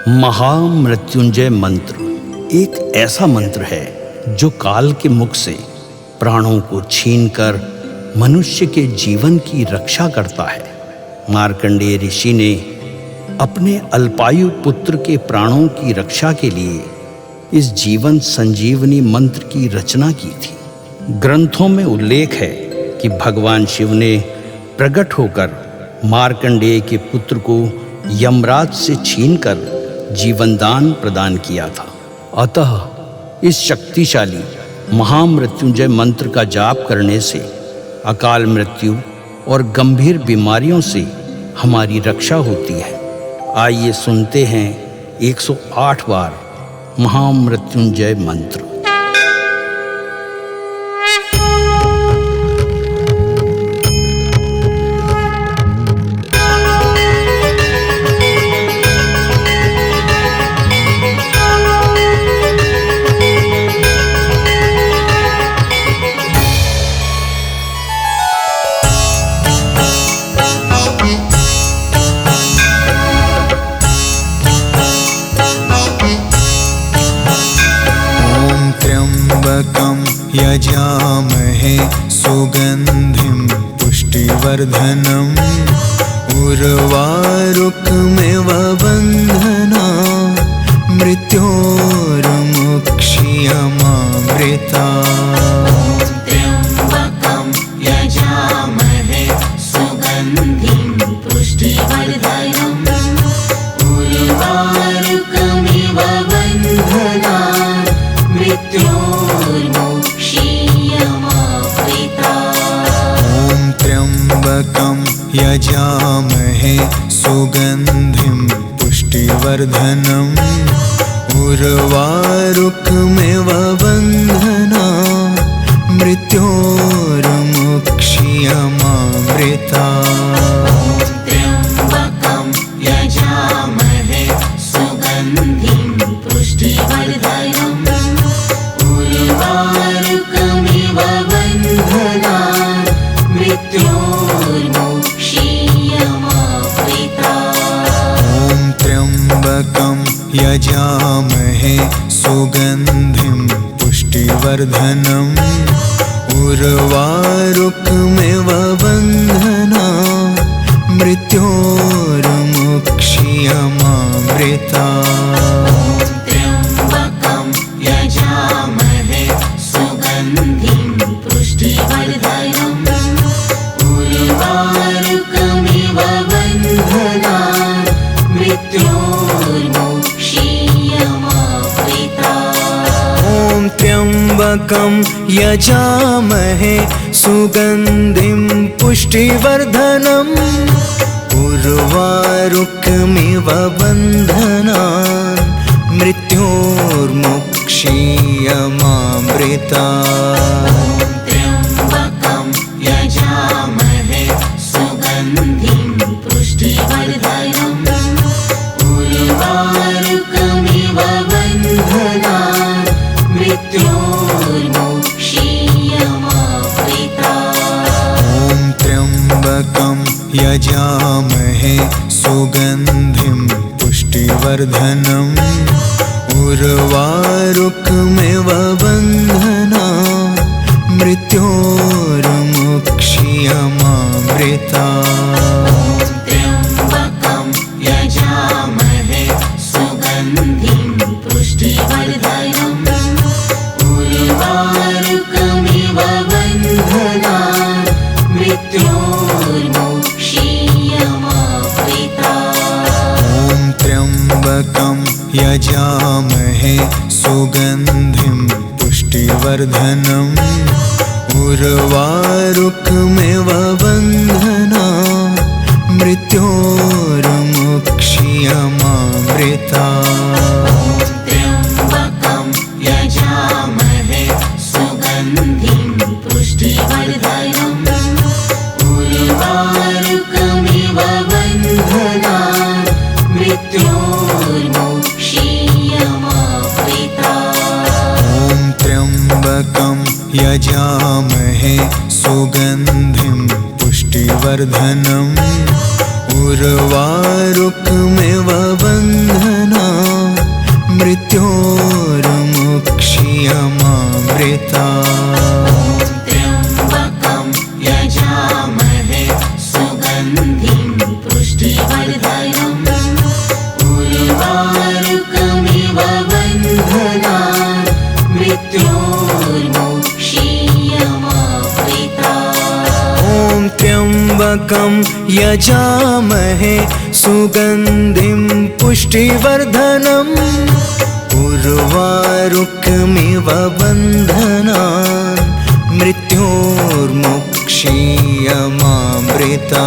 महामृत्युंजय मंत्र एक ऐसा मंत्र है जो काल के मुख से प्राणों को छीनकर मनुष्य के जीवन की रक्षा करता है। मार्कंडेय ऋषि ने अपने अल्पायु पुत्र के प्राणों की रक्षा के लिए इस जीवन संजीवनी मंत्र की रचना की थी। ग्रंथों में उल्लेख है कि भगवान शिव ने प्रकट होकर मार्कंडेय के पुत्र को यमराज से छीनकर जीवनदान प्रदान किया था। अतः इस शक्तिशाली महामृत्युंजय मंत्र का जाप करने से अकाल मृत्यु और गंभीर बीमारियों से हमारी रक्षा होती है। आइए सुनते हैं 108 बार महामृत्युंजय मंत्र। यजामहे सुगन्धिं पुष्टिवर्धनम् उर्वारुकमिव बन्धना मृत्योर्मुक्ष्यमामृता। त्र्यम्बकं यजामहे सुगन्धिं पुष्टिवर्धनम् उर्वारुकमिव बन्धना त्र्यम्बकं यजामहे सुगन्धिं पुष्टिवर्धनम् उर्वारुकमिव बन्धना मृत्योर्मुक्ष्यमामृता। त्र्यम्बकं यजामहे सुगन्धिं पुष्टिवर्धनम् उर्वारुकमिव बन्धना मृत्योर्मुक्ष्यमामृता। त्र्यम्बकं यजामहे सुगन्धिं पुष्टिवर्धनम् उर्वारुकमिव बन्धना मृत्योर्मुक्ष्यमामृता। त्र्यम्बकं यजामहे सुगन्धिं पुष्टिवर्धनम् उर्वारुकमिव बन्धना मृत्योर्मुक्ष्यमामृता। त्र्यम्बकं यजामहे सुगन्धिं पुष्टिवर्धनम् उर्वारुकमिव बन्धना मृत्योर्मुक्ष्यमामृता। त्र्यम्बकं यजामहे सुगन्धिं पुष्टिवर्धनम् उर्वारुकमिव बन्धना मृत्योर्मुक्ष्यमामृता। त्र्यम्बकं यजामहे सुगन्धिं पुष्टिवर्धनम् उर्वारुकमिव बन्धना मृत्योर्मुक्ष्यमामृता। त्र्यम्बकं यजामहे सुगन्धिं पुष्टिवर्धनम् उर्वारुकमिव बन्धना मृत्योर्मुक्ष्यमामृता। त्र्यम्बकं यजामहे सुगन्धिं पुष्टिवर्धनम् उर्वारुकमिव बन्धना मृत्योर्मुक्ष्यमामृता। त्र्यम्बकं यजामहे सुगन्धिं पुष्टिवर्धनम् उर्वारुकमिव बन्धना मृत्योर्मुक्ष्यमामृता। त्र्यम्बकं यजामहे सुगन्धिं पुष्टिवर्धनम् उर्वारुकमिव बन्धना मृत्योर्मुक्षीयमामृता त्र्यम्बकं यजामहे सुगन्धिं पुष्टिवर्धनम् उर्वारुकमिव बन्धनान् मृत्योर्मुक्षीयमामृता ॐ त्र्यम्बकं यजामहे सुगन्धिं पुष्टिवर्धनम् उर्वारुकमिव बन्धनान् मृत्योर्मुक्षीयमामृता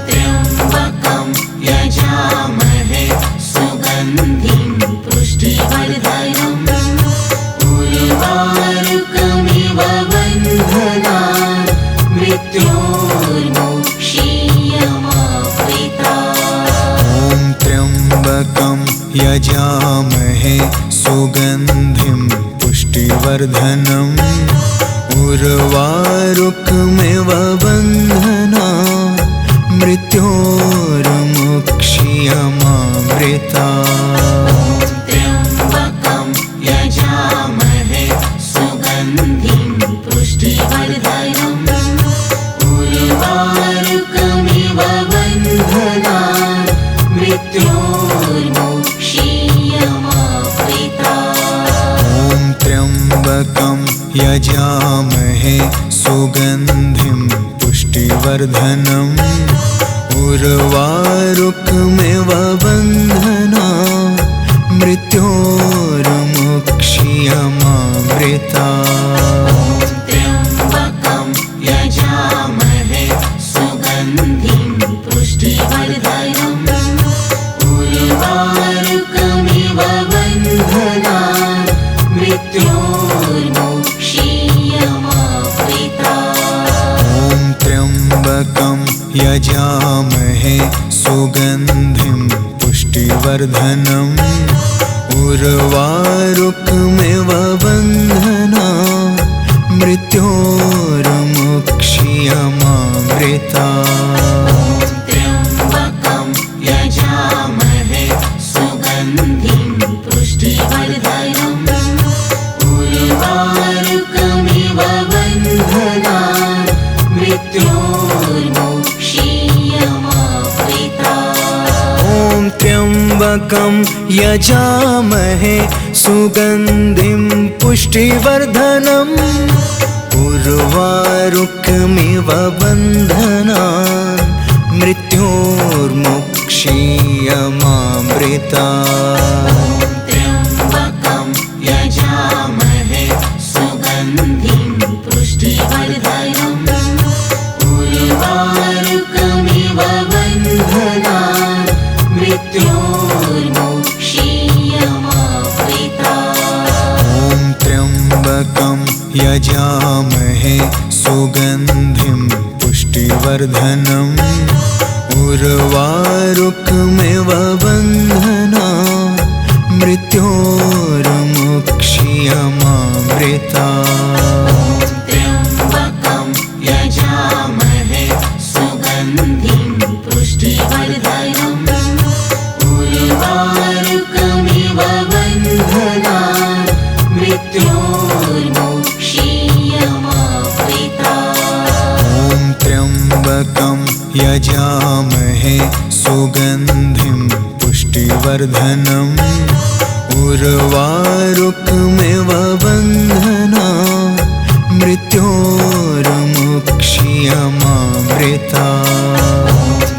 त्र्यम्बकं यजामहे सुगन्धिं पुष्टिवर्धनम् उर्वारुकमिव बन्धनान् मृत्योर्मुक्षीयमामृता ॐ त्र्यम्बकं यजामहे सुगन्धिं पुष्टिवर्धनम् उर्वारुकमिव बन्धनान् मृत्योर्मुक्षीयमामृता त्र्यम्बकं यजामहे सुगन्धिं पुष्टिवर्धनम् उर्वारुकमिव बन्धनान् मृत्योर्मुक्षीयमामृता ॐ त्र्यम्बकं यजामहे सुगन्धिं पुष्टिवर्धनम् उर्वारुकमिव बन्धनान् मृत्योर्मुक्षीयमामृता त्र्यम्बकं यजामहे सुगन्धिं पुष्टिवर्धनम् उर्वारुकमिव बन्धनान् मृत्योर्मुक्षीयमामृता ॐ त्र्यम्बकं यजामहे सुगन्धिं पुष्टिवर्धनम् उर्वारुकमिव बन्धनान् मृत्योर्मुक्षीयमामृता त्र्यम्बकं यजामहे सुगन्धिं पुष्टिवर्धनम् उर्वारुकमिव बन्धनान् मृत्योर्मुक्षीयमामृता ॐ त्र्यम्बकं यजामहे सुगन्धिं पुष्टिवर्धनम् उर्वारुकमिव बन्धनान् मृत्योर्मुक्षीयमामृता त्र्यम्बकं यजामहे सुगन्धिं पुष्टिवर्धनम् उर्वारुकमिव बन्धनान् मृत्योर्मुक्षीयमामृता ॐ त्र्यम्बकं यजामहे सुगन्धिं पुष्टिवर्धनम् उर्वारुकमिव बन्धनान् मृत्योर्मुक्षीयमामृता त्र्यम्बकं यजामहे सुगन्धिं पुष्टिवर्धनम् उर्वारुकमिव बन्धनान् मृत्योर्मुक्षीयमामृता ॐ त्र्यम्बकं यजामहे सुगन्धिं पुष्टिवर्धनम् उर्वारुकमिव बन्धनान् मृत्योर्मुक्षीयमामृता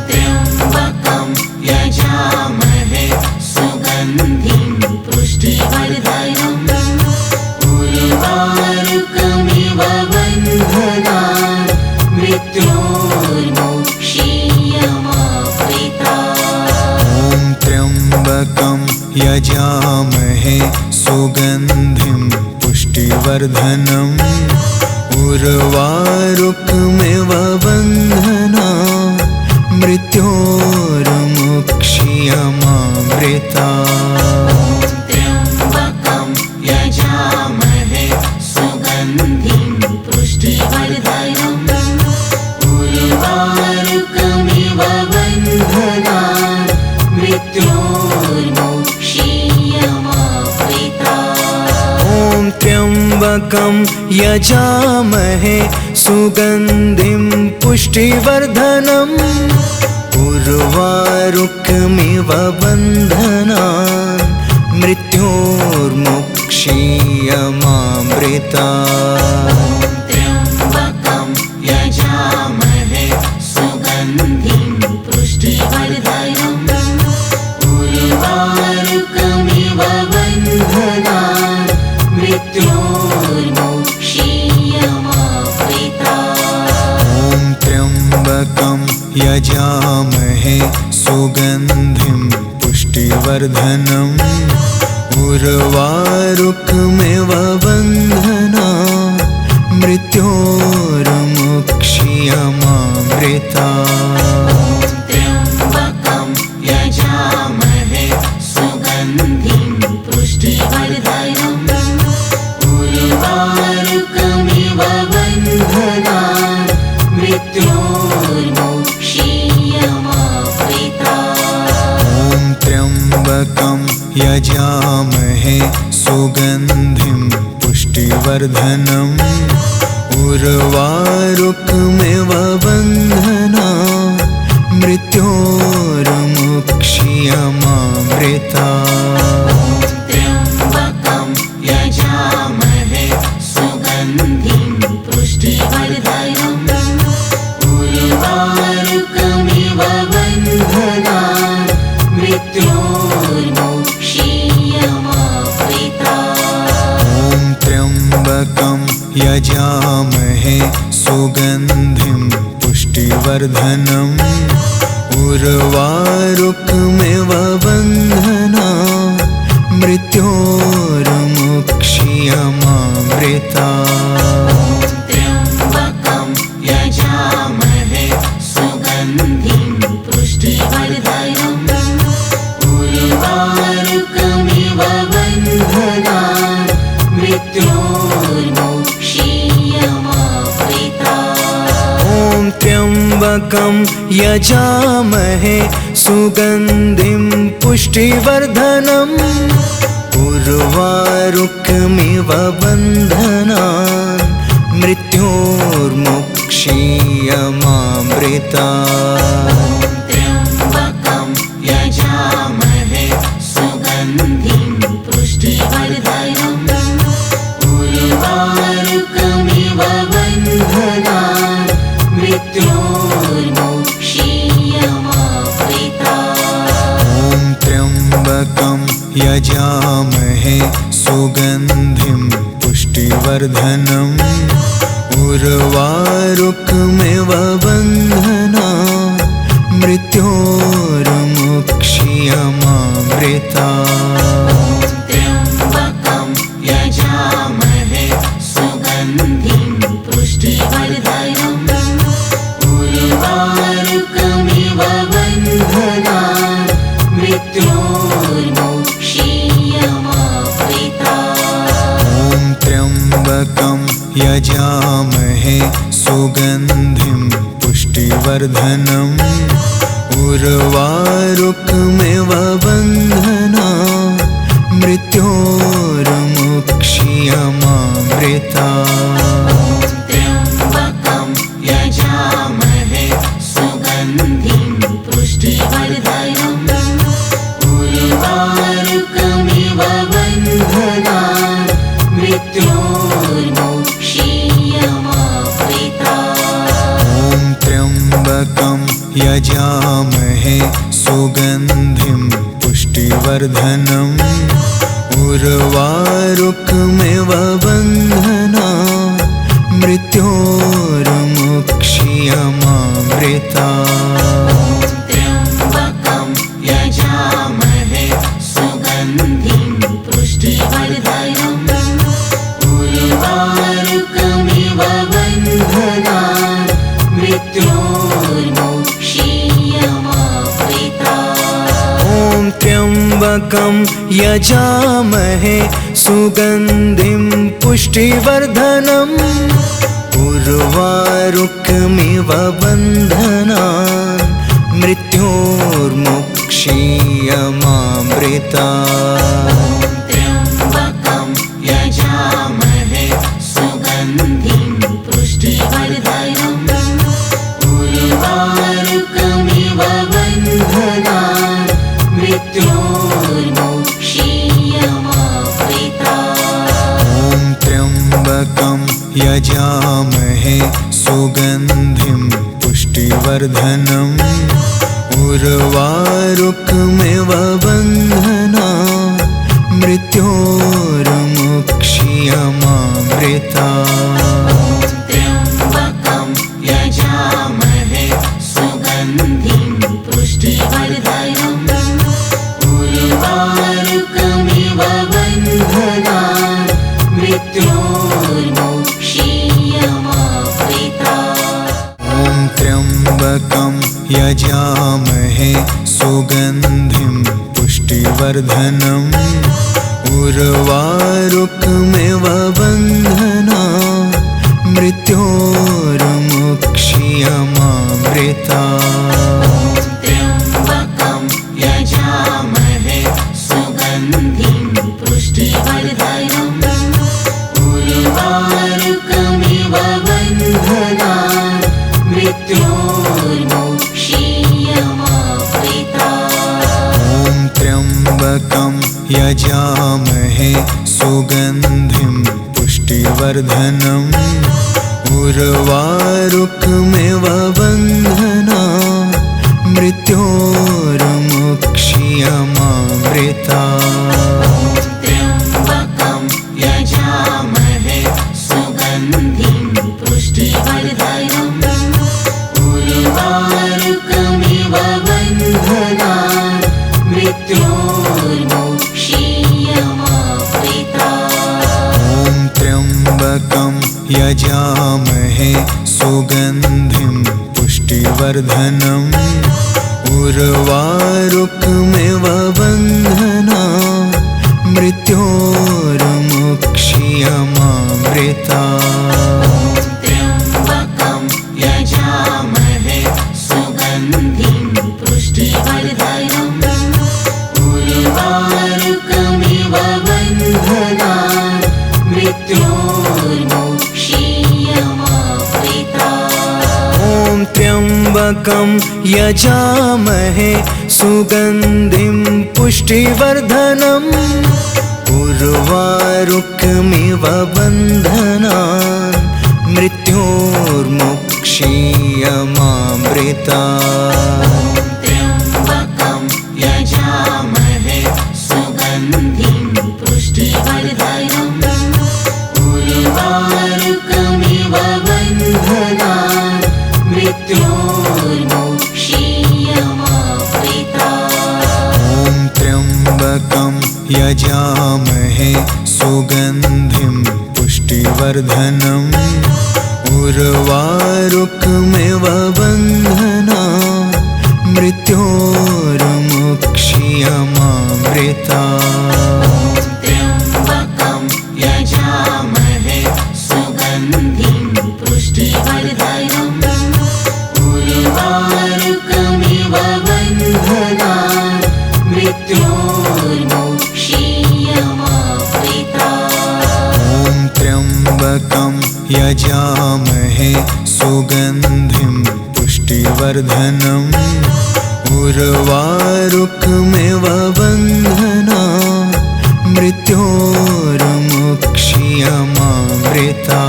त्र्यम्बकं यजामहे सुगन्धिं पुष्टिवर्धनम् उर्वारुकमिव बन्धनान् मृत्योर्मुक्षीयमामृता ॐ त्र्यम्बकं यजामहे सुगन्धिं पुष्टिवर्धनम् उर्वारुकमिव बन्धनान् मृत्योर्मुक्षीयमामृता त्र्यम्बकं यजामहे सुगन्धिं पुष्टिवर्धनम् उर्वारुकमिव बन्धनान् मृत्योर्मुक्षीयमामृता त्र्यम्बकं यजामहे सुगन्धिं पुष्टिवर्धनम् उर्वारुकमिव बन्धनान् मृत्योर्मुक्षीयमामृतात्। त्र्यम्बकं यजामहे सुगन्धिं पुष्टिवर्धनम् उर्वारुकमिव बन्धनान् मृत्योर्मुक्षीयमामृतात्। ॐ त्र्यम्बकं यजामहे सुगन्धिं पुष्टिवर्धनम् उर्वारुकमिव बन्धनान् मृत्योर्मुक्षीयमामृतात्। त्र्यम्बकं यजामहे सुगन्धिं पुष्टिवर्धनम् उर्वारुकमिव बन्धनान् मृत्योर्मुक्षीयमामृतात्। ॐ त्र्यम्बकं यजामहे सुगन्धिं पुष्टिवर्धनम् उर्वारुकमिव बन्धनान् मृत्योर्मुक्षीयमामृतात्। त्र्यम्बकं यजामहे सुगन्धिं पुष्टिवर्धनम् उर्वारुकमिव बन्धनान् मृत्योर्मुक्षीयमामृतात्। ॐ त्र्यम्बकं यजामहे सुगन्धिं पुष्टिवर्धनम् उर्वारुकमिव बन्धनान् मृत्योर्मुक्षीयमामृतात्। त्र्यम्बकं यजामहे सुगन्धिं पुष्टिवर्धनम् उर्वारुकमिव बन्धनान् मृत्योर्मुक्षीयमामृतात्। ॐ त्र्यम्बकं यजामहे सुगन्धिं पुष्टिवर्धनम् उर्वारुकमिव बन्धनान् मृत्योर्मुक्षीयमामृतात्। त्र्यम्बकं यजामहे सुगन्धिं पुष्टिवर्धनम् उर्वारुकमिव बन्धनान् मृत्योर्मुक्षीयमामृतात्। ॐ त्र्यम्बकं यजामहे सुगन्धिं पुष्टिवर्धनम् उर्वारुकमिव बन्धनान् मृत्योर्मुक्षीयमामृतात्। त्र्यम्बकं यजामहे सुगन्धिं पुष्टिवर्धनम् उर्वारुकमिव बन्धनान् मृत्योर्मुक्षीयमामृतात्। ॐ त्र्यम्बकं यजामहे सुगन्धिं पुष्टिवर्धनम् उर्वारुकमिव बन्धनान् मृत्योर्मुक्षीयमामृतात्। त्र्यम्बकं यजामहे सुगन्धिं पुष्टिवर्धनम् उर्वारुकमिव बन्धनान् मृत्योर्मुक्षीयमामृतात्। ॐ त्र्यम्बकं यजामहे सुगन्धिं पुष्टिवर्धनम् उर्वारुकमिव बन्धनान् मृत्योर्मुक्षीयमामृतात्। त्र्यम्बकं यजामहे सुगन्धिं पुष्टिवर्धनम् उर्वारुकमिव बन्धनान् मृत्योर्मुक्षीयमामृतात्। ॐ त्र्यम्बकं यजामहे सुगन्धिं पुष्टिवर्धनम् उर्वारुकमिव बन्धनान् मृत्योर्मुक्षीयमामृतात्। त्र्यम्बकं यजामहे मृत्योर्मोक्षीयमामृता। ॐ त्र्यम्बकं यजामहे सुगन्धिं पुष्टिवर्धनम् उर्वारुकमिव बन्धनान् मृत्योर्मुक्षीयमामृता। त्र्यम्बकं यजामहे सुगन्धिं पुष्टिवर्धनम् उर्वारुकमिव बन्धनान् मृत्योर्मुक्षीयमामृता। ॐ त्र्यम्बकं यजामहे सुगन्धिं पुष्टिवर्धनम् उर्वारुकमिव बन्धनान् मृत्योर्मुक्षीयमामृता। त्र्यम्बकं यजामहे सुगन्धिं पुष्टिवर्धनम् उर्वारुकमिव बन्धनान् मृत्योर्मुक्षीयमामृता। ॐ त्र्यम्बकं यजामहे सुगन्धिं पुष्टिवर्धनम् उर्वारुकमिव बन्धनान् मृत्योर्मुक्षीयमामृता। त्र्यम्बकं यजामहे सुगन्धिं पुष्टिवर्धनम् उर्वारुकमिव बन्धनान् मृत्योर्मुक्षीयमामृता। ॐ त्र्यम्बकं यजामहे सुगन्धिं पुष्टिवर्धनम् उर्वारुकमिव बन्धनान् मृत्योर्मुक्षीयमामृता। त्र्यम्बकं यजामहे सुगन्धिं पुष्टिवर्धनम् उर्वारुकमिव बन्धनान् मृत्योर्मुक्षीयमामृता। ॐ त्र्यम्बकं यजामहे सुगन्धिं पुष्टिवर्धनम् उर्वारुकमिव बन्धनान् मृत्योर्मुक्षीयमामृता। त्र्यम्बकं यजामहे सुगन्धिं पुष्टिवर्धनम् उर्वारुकमिव बन्धनान् मृत्योर्मुक्षीयमामृता। ॐ त्र्यम्बकं यजामहे सुगन्धिं पुष्टिवर्धनम् उर्वारुकमिव बन्धनान् मृत्योर्मुक्षीयमामृता। त्र्यम्बकं यजामहे सुगन्धिं पुष्टिवर्धनम् उर्वारुकमिव बन्धनान् मृत्योर्मुक्षीयमामृता। ॐ त्र्यम्बकं यजामहे सुगन्धिं पुष्टिवर्धनम् उर्वारुकमिव बन्धनान् मृत्योर्मुक्षीयमामृता।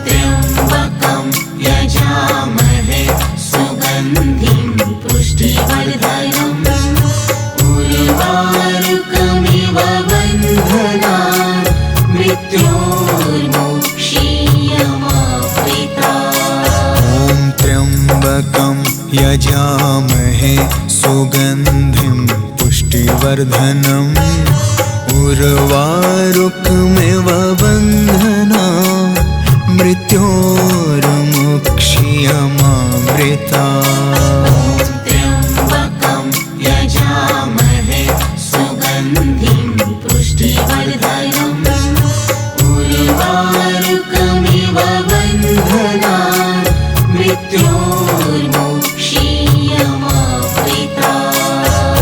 त्र्यम्बकं यजामहे सुगन्धिं पुष्टिवर्धनम् उर्वारुकमिव बन्धनान् मृत्योर्मुक्षीयमामृता। ॐ त्र्यम्बकं यजामहे सुगन्धिं पुष्टिवर्धनम् उर्वारुकमिव बन्धनान् मृत्योर्मुक्षीयमामृता। त्र्यम्बकं यजामहे सुगन्धिं पुष्टिवर्धनम् उर्वारुकमिव बन्धनान् मृत्योर्मुक्षीयमामृता।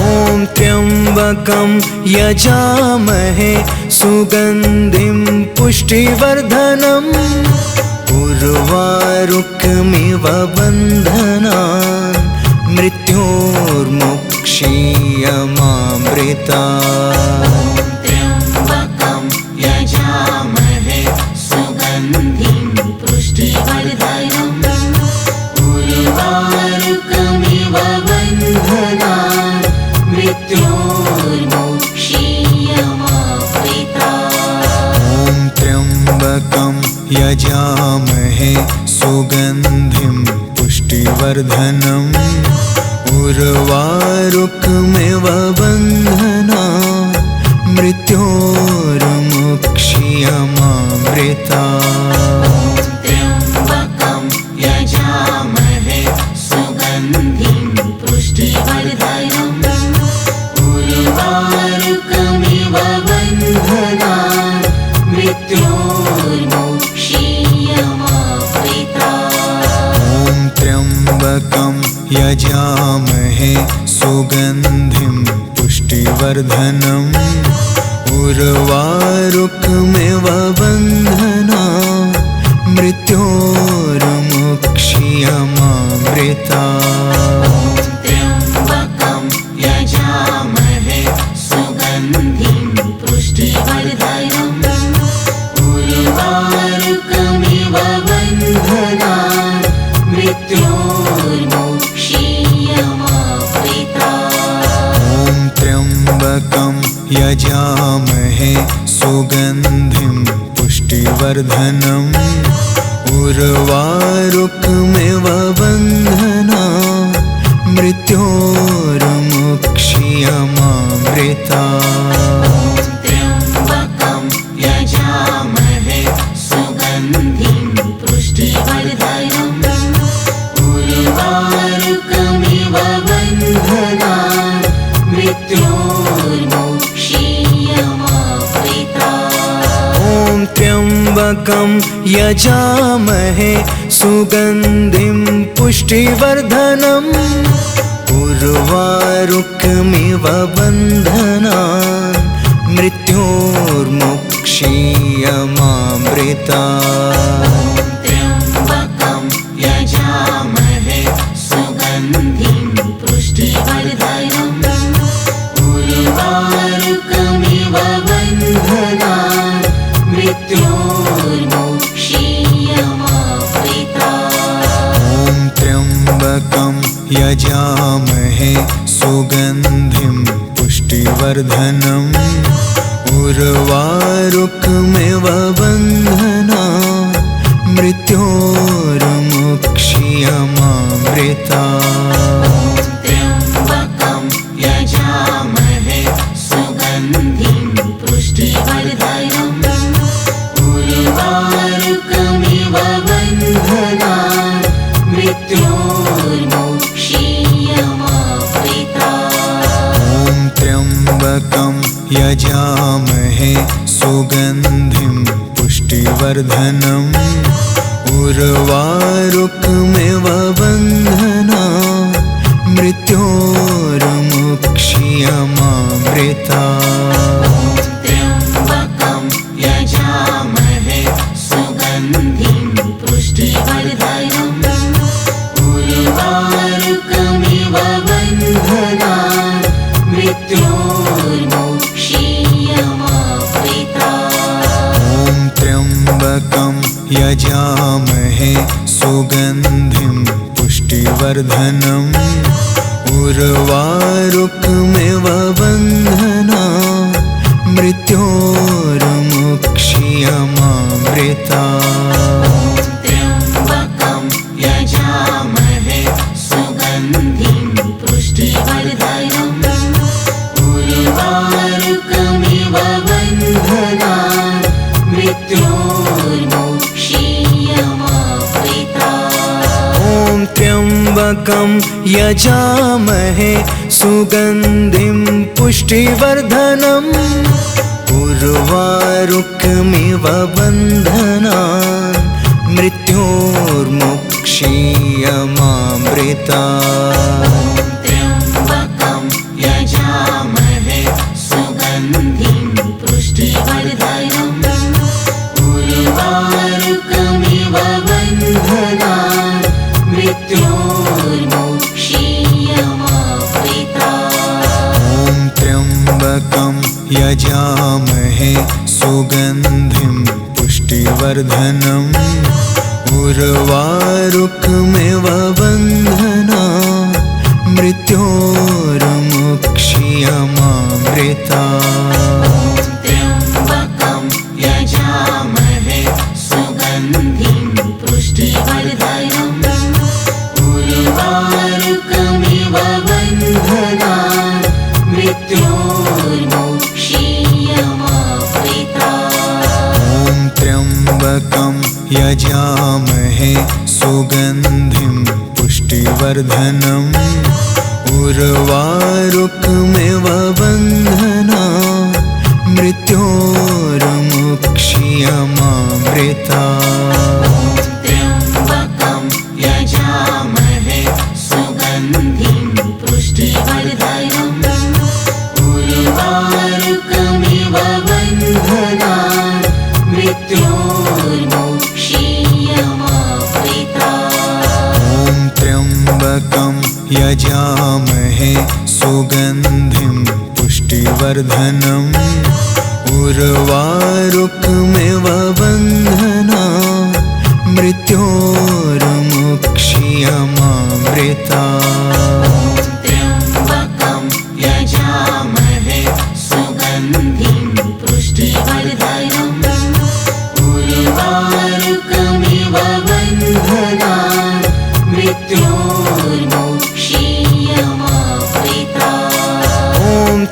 ॐ त्र्यम्बकं यजामहे सुगन्धिं पुष्टिवर्धनम् उर्वारुकमिव बन्धनान् मृत्योर्मुक्षीयमामृता। त्र्यम्बकं यजामहे सुगन्धिं पुष्टिवर्धनम् उर्वारुकमिव बन्धनान् मृत्योर्मोक्षीयमावृतात्। ॐ त्र्यम्बकं यजामहे सुगन्धिं पुष्टिवर्धनम् उर्वारुकमिव बन्धनान् मृत्योर्मोक्षीयमावृतात्। त्र्यम्बकं यजामहे सुगन्धिं पुष्टिवर्धनम् उर्वारुकमिव बन्धनान् मृत्योर्मोक्षीयमावृतात्। ॐ त्र्यम्बकं यजामहे सुगन्धिं पुष्टिवर्धनम् उर्वारुकमिव बन्धनान् मृत्योर्मोक्षीयमावृतात्। त्र्यम्बकं यजामहे सुगन्धिं पुष्टिवर्धनम् उर्वारुकमिव बन्धनान् मृत्योर्मोक्षीयमावृतात्। ॐ त्र्यम्बकं यजामहे सुगन्धिं पुष्टिवर्धनम् उर्वारुकमिव बन्धनान् मृत्योर्मोक्षीयमावृतात्। त्र्यम्बकं यजामहे सुगन्धिं पुष्टिवर्धनम् उर्वारुकमिव बन्धनान् मृत्योर्मोक्षीयमावृतात्। ॐ त्र्यम्बकं यजामहे सुगन्धिं पुष्टिवर्धनम् उर्वारुकमिव बन्धनान् मृत्योर्मोक्षीयमावृतात्। त्र्यम्बकं यजामहे सुगन्धिं पुष्टिवर्धनम् उर्वारुकमिव बन्धनान् मृत्योर्मोक्षीयमावृतात्। ॐ त्र्यम्बकं यजामहे सुगन्धिं पुष्टिवर्धनम् उर्वारुकमिव बन्धनान् मृत्योर्मोक्षीयमावृतात्। त्र्यम्बकं यजामहे सुगन्धिं पुष्टिवर्धनम् उर्वारुकमिव बन्धनान् मृत्योर्मोक्षीयमावृतात्। ॐ त्र्यम्बकं यजामहे सुगन्धिं पुष्टिवर्धनम् उर्वारुकमिव बन्धनान् मृत्योर्मोक्षीयमावृतात्। त्र्यम्बकं यजामहे सुगन्धिं पुष्टिवर्धनम् उर्वारुकमिव बन्धनान् मृत्योर्मोक्षीयमावृतात्। त्र्यम्बकं यजामहे सुगन्धिं पुष्टिवर्धनम् उर्वारुकमिव बन्धनान् मृत्योर्मोक्षीयमावृतात्। ॐ त्र्यम्बकं यजामहे सुगन्धिं पुष्टिवर्धनम् उर्वारुकमिव बन्धनान् मृत्योर्मोक्षीयमावृतात्। त्र्यम्बकं यजामहे सुगन्धिं पुष्टिवर्धनम् उर्वारुकमिव बन्धनान् मृत्योर्मोक्षीयमावृतात्। ॐ त्र्यम्बकं यजामहे सुगन्धिं पुष्टिवर्धनम् उर्वारुकमिव बन्धनान् मृत्योर्मोक्षीयमावृतात्। त्र्यम्बकं यजामहे सुगन्धिं पुष्टिवर्धनम् उर्वारुकमिव बन्धनान् मृत्योर्मोक्षीयमावृतात्। त्र्यम्बकं यजामहे सुगन्धिं पुष्टिवर्धनम् उर्वारुकमिव बन्धनान् मृत्योर्मोक्षीयमावृतात्। ॐ त्र्यम्बकं यजामहे सुगन्धिं पुष्टिवर्धनम् उर्वारुकमिव बन्धनान् मृत्योर्मोक्षीयमावृतात्। त्र्यम्बकं यजामहे सुगन्धिं पुष्टिवर्धनम् उर्वारुकमिव बन्धनान् मृत्योर्मोक्षीयमावृतात्। ॐ त्र्यम्बकं यजामहे सुगन्धिं पुष्टिवर्धनम् उर्वारुकमिव बन्धनान् मृत्योर्मोक्षीयमावृतात्। त्र्यम्बकं यजामहे सुगन्धिं पुष्टिवर्धनम् उर्वारुकमिव बन्धनान् मृत्योर्मोक्षीयमावृतात्। यजामहे सुगन्धिं पुष्टिवर्धनम् उर्वारुकमिव बन्धनान् मृत्योर्मुक्ष्यमामृतात्। त्र्यम्बकं यजामहे सुगन्धिं पुष्टिवर्धनम् उर्वारुकमिव बन्धनान् मृत्योर्मुक्ष्यमामृतात्। ॐ त्र्यम्बकं यजामहे सुगन्धिं पुष्टिवर्धनम् उर्वारुकमिव बन्धनान् मृत्योर्मुक्ष्यमामृतात्। त्र्यम्बकं यजामहे सुगन्धिं पुष्टिवर्धनम् उर्वारुकमिव बन्धनान् मृत्योर्मुक्ष्यमामृतात्। ॐ त्र्यम्बकं यजामहे सुगन्धिं पुष्टिवर्धनम् उर्वारुकमिव बन्धनान् मृत्योर्मुक्ष्यमामृतात्। त्र्यम्बकं यजामहे सुगन्धिं पुष्टिवर्धनम् उर्वारुकमिव बन्धनान् मृत्योर्मुक्ष्यमामृतात्। ॐ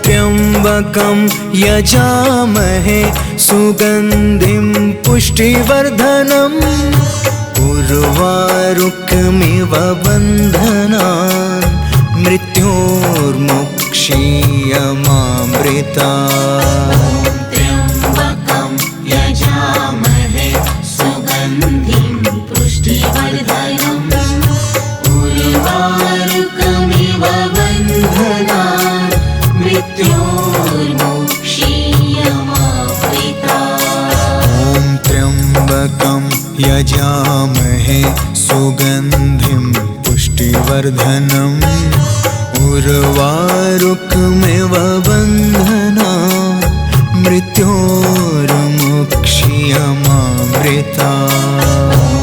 त्र्यम्बकं यजामहे सुगन्धिं पुष्टिवर्धनम् उर्वारुकमिव बन्धनान् मृत्योर्मुक्ष्यमामृतात्। त्र्यम्बकं यजामहे सुगन्धिं पुष्टिवर्धनम् उर्वारुकमिव बन्धनान् मृत्योर्मुक्ष्यमामृतात्। ॐ त्र्यम्बकं यजामहे सुगन्धिं पुष्टिवर्धनम् उर्वारुकमिव बन्धनान् मृत्योर्मुक्ष्यमामृतात्।